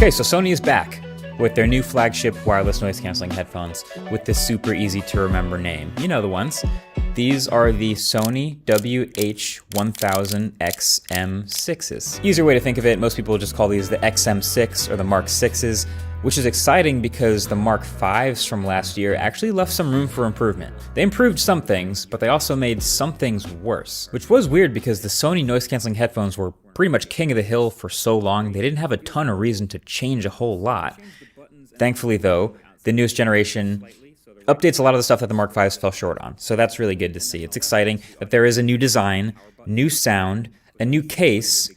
Okay, so Sony is back with their new flagship wireless noise cancelling headphones with this super easy to remember name. You know the ones. These are the Sony WH-1000XM6s. Easier way to think of it, most people just call these the XM6 or the Mark 6s, which is exciting because the Mark 5s from last year actually left some room for improvement. They improved some things, but they also made some things worse, which was weird because the Sony noise cancelling headphones were pretty much king of the hill for so long, they didn't have a ton of reason to change a whole lot. Thankfully though, the newest generation updates a lot of the stuff that the Mark 5s fell short on. So that's really good to see. It's exciting that there is a new design, new sound, a new case,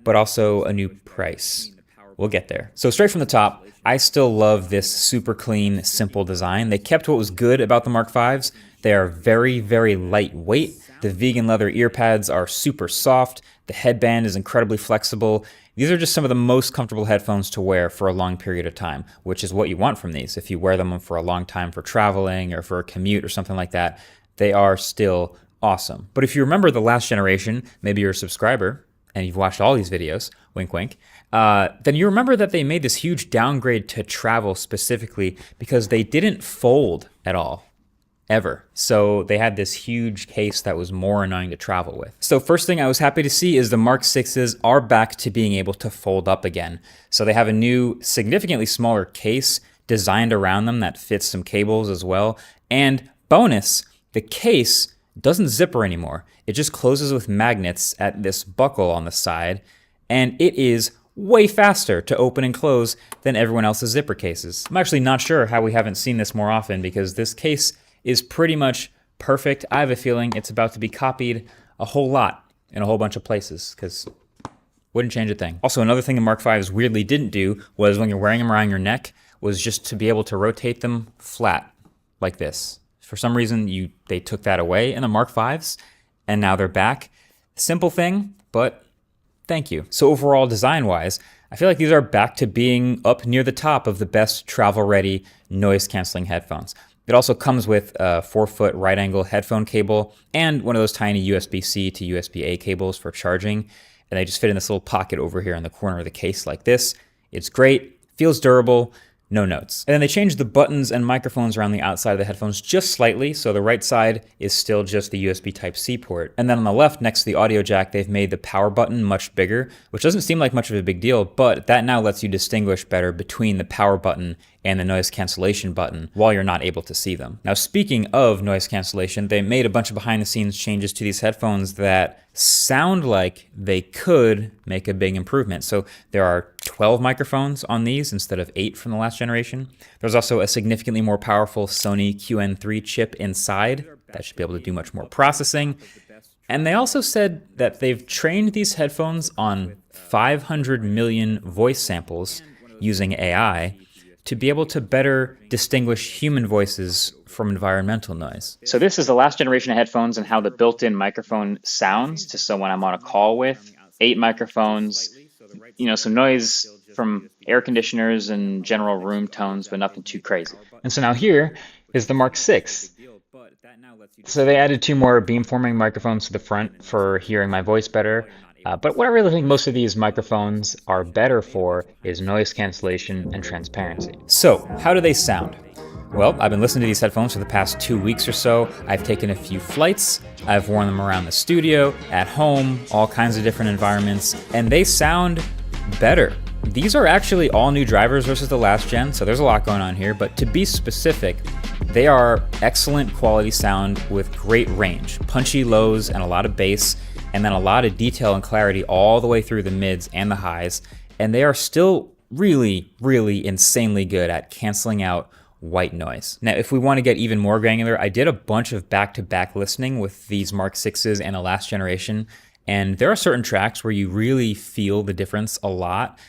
but also a new price. We'll get there. So straight from the top, I still love this super clean, simple design. They kept what was good about the Mark 5s. They are very, very lightweight. The vegan leather ear pads are super soft. The headband is incredibly flexible. These are just some of the most comfortable headphones to wear for a long period of time, which is what you want from these. If you wear them for a long time for traveling or for a commute or something like that, they are still awesome. But if you remember the last generation, maybe you're a subscriber and you've watched all these videos, wink, wink, then you remember that they made this huge downgrade to travel specifically because they didn't fold at all. Ever. So they had this huge case that was more annoying to travel with. So first thing I was happy to see is the Mark 6s are back to being able to fold up again. So they have a new, significantly smaller case designed around them that fits some cables as well. And bonus, the case doesn't zipper anymore. It just closes with magnets at this buckle on the side, and it is way faster to open and close than everyone else's zipper cases. I'm actually not sure how we haven't seen this more often because this case is pretty much perfect. I have a feeling it's about to be copied a whole lot in a whole bunch of places because wouldn't change a thing. Also, another thing the Mark 5s weirdly didn't do was when you're wearing them around your neck was just to be able to rotate them flat like this. For some reason, they took that away in the Mark 5s and now they're back. Simple thing, but thank you. So overall, design-wise, I feel like these are back to being up near the top of the best travel-ready noise-canceling headphones. It also comes with a 4-foot right-angle headphone cable and one of those tiny USB-C to USB-A cables for charging. And they just fit in this little pocket over here in the corner of the case like this. It's great, feels durable, no notes. And then they changed the buttons and microphones around the outside of the headphones just slightly. So the right side is still just the USB Type-C port. And then on the left, next to the audio jack, they've made the power button much bigger, which doesn't seem like much of a big deal, but that now lets you distinguish better between the power button and the noise cancellation button while you're not able to see them. Now, speaking of noise cancellation, they made a bunch of behind the scenes changes to these headphones that sound like they could make a big improvement. So there are 12 microphones on these instead of 8 from the last generation. There's also a significantly more powerful Sony QN3 chip inside that should be able to do much more processing. And they also said that they've trained these headphones on 500 million voice samples using AI to be able to better distinguish human voices from environmental noise. So this is the last generation of headphones and how the built-in microphone sounds to someone I'm on a call with. 8 microphones, some noise from air conditioners and general room tones, but nothing too crazy. And so now here is the Mark 6. So they added 2 more beamforming microphones to the front for hearing my voice better. But what I really think most of these microphones are better for is noise cancellation and transparency. So how do they sound? Well, I've been listening to these headphones for the past 2 weeks or so. I've taken a few flights. I've worn them around the studio, at home, all kinds of different environments, and they sound better. These are actually all new drivers versus the last gen, so there's a lot going on here, but to be specific, they are excellent quality sound with great range, punchy lows and a lot of bass, and then a lot of detail and clarity all the way through the mids and the highs, and they are still really, really insanely good at canceling out white noise. Now, if we want to get even more granular, I did a bunch of back-to-back listening with these Mark 6s and the last generation, and there are certain tracks where you really feel the difference a lot.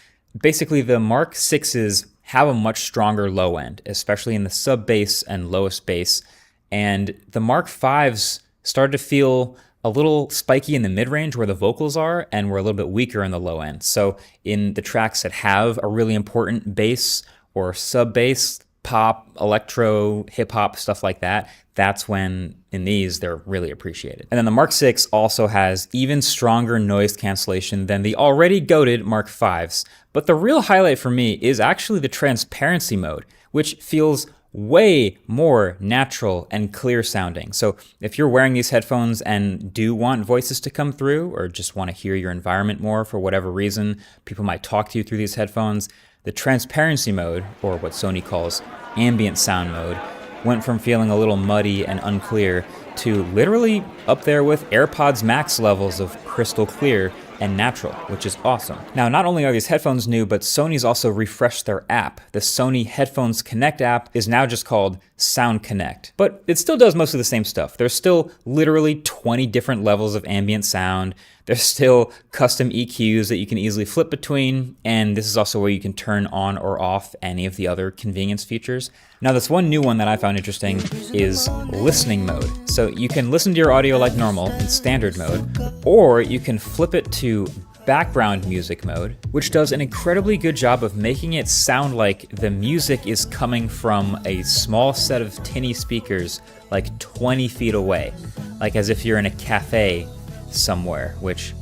Basically, the Mark 6s have a much stronger low end, especially in the sub-bass and lowest bass, and the Mark 5s started to feel a little spiky in the mid-range where the vocals are, and we're a little bit weaker in the low end. So in the tracks that have a really important bass or sub-bass, pop, electro, hip hop, stuff like that, that's when in these they're really appreciated. And then the Mark 6 also has even stronger noise cancellation than the already goated Mark 5s. But the real highlight for me is actually the transparency mode, which feels way more natural and clear sounding. So if you're wearing these headphones and do want voices to come through, or just want to hear your environment more for whatever reason, people might talk to you through these headphones, the transparency mode, or what Sony calls ambient sound mode, went from feeling a little muddy and unclear to literally up there with AirPods Max levels of crystal clear and natural, which is awesome. Now, not only are these headphones new, but Sony's also refreshed their app. The Sony Headphones Connect app is now just called Sound Connect, but it still does most of the same stuff. There's still literally 20 different levels of ambient sound. There's still custom EQs that you can easily flip between, and this is also where you can turn on or off any of the other convenience features. Now, this one new one that I found interesting is listening mode. So you can listen to your audio like normal in standard mode, or you can flip it to background music mode, which does an incredibly good job of making it sound like the music is coming from a small set of tinny speakers like 20 feet away, like as if you're in a cafe somewhere, which,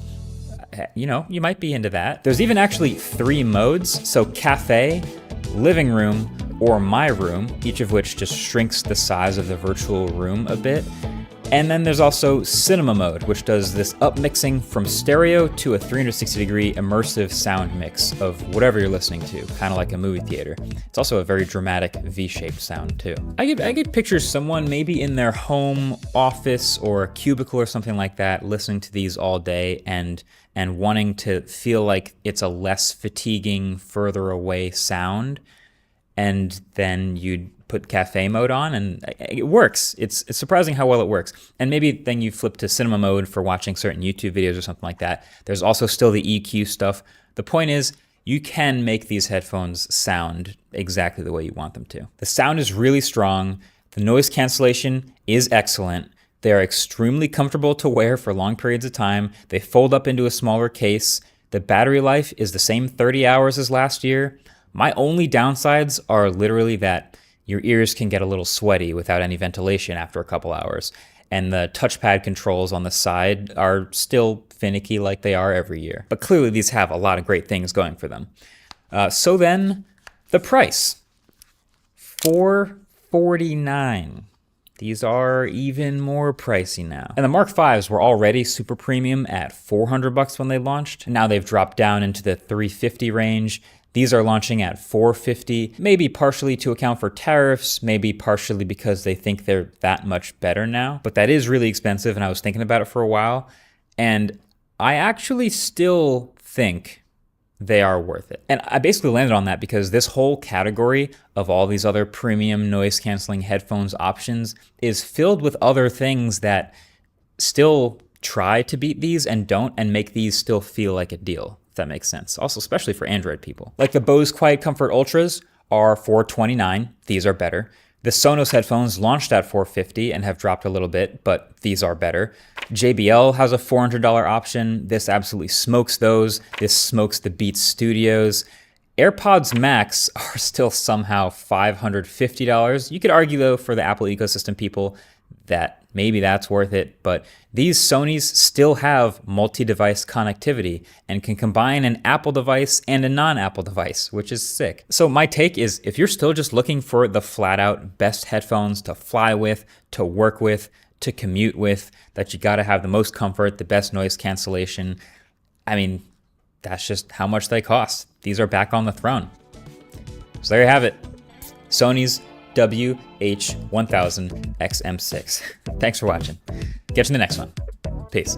you know, you might be into that. There's even actually 3 modes, so cafe, living room, or my room, each of which just shrinks the size of the virtual room a bit. And then there's also cinema mode, which does this upmixing from stereo to a 360-degree immersive sound mix of whatever you're listening to, kind of like a movie theater. It's also a very dramatic V-shaped sound too. I could picture someone maybe in their home office or a cubicle or something like that listening to these all day and wanting to feel like it's a less fatiguing, further away sound. And then you'd put cafe mode on and it works. It's surprising how well it works. And maybe then you flip to cinema mode for watching certain YouTube videos or something like that. There's also still the EQ stuff. The point is, you can make these headphones sound exactly the way you want them to. The sound is really strong. The noise cancellation is excellent. They're extremely comfortable to wear for long periods of time. They fold up into a smaller case. The battery life is the same 30 hours as last year. My only downsides are literally that your ears can get a little sweaty without any ventilation after a couple hours. And the touchpad controls on the side are still finicky like they are every year. But clearly these have a lot of great things going for them. So then, the price. $449. These are even more pricey now. And the Mark 5s were already super premium at $400 when they launched. Now they've dropped down into the $350 range. These are launching at $450, maybe partially to account for tariffs, maybe partially because they think they're that much better now. But that is really expensive, and I was thinking about it for a while. And I actually still think they are worth it. And I basically landed on that because this whole category of all these other premium noise canceling headphones options is filled with other things that still try to beat these and don't, and make these still feel like a deal. If that makes sense. Also, especially for Android people. Like the Bose Quiet Comfort Ultras are $429. These are better. The Sonos headphones launched at $450 and have dropped a little bit, but these are better. JBL has a $400 option. This absolutely smokes those. This smokes the Beats Studios. AirPods Max are still somehow $550. You could argue though, for the Apple ecosystem people, that maybe that's worth it, but these Sonys still have multi-device connectivity and can combine an Apple device and a non-Apple device, which is sick. So my take is, if you're still just looking for the flat-out best headphones to fly with, to work with, to commute with, that you gotta have the most comfort, the best noise cancellation, I mean, that's just how much they cost. These are back on the throne. So there you have it. Sony's WH-1000XM6. Thanks for watching. Catch you in the next one. Peace.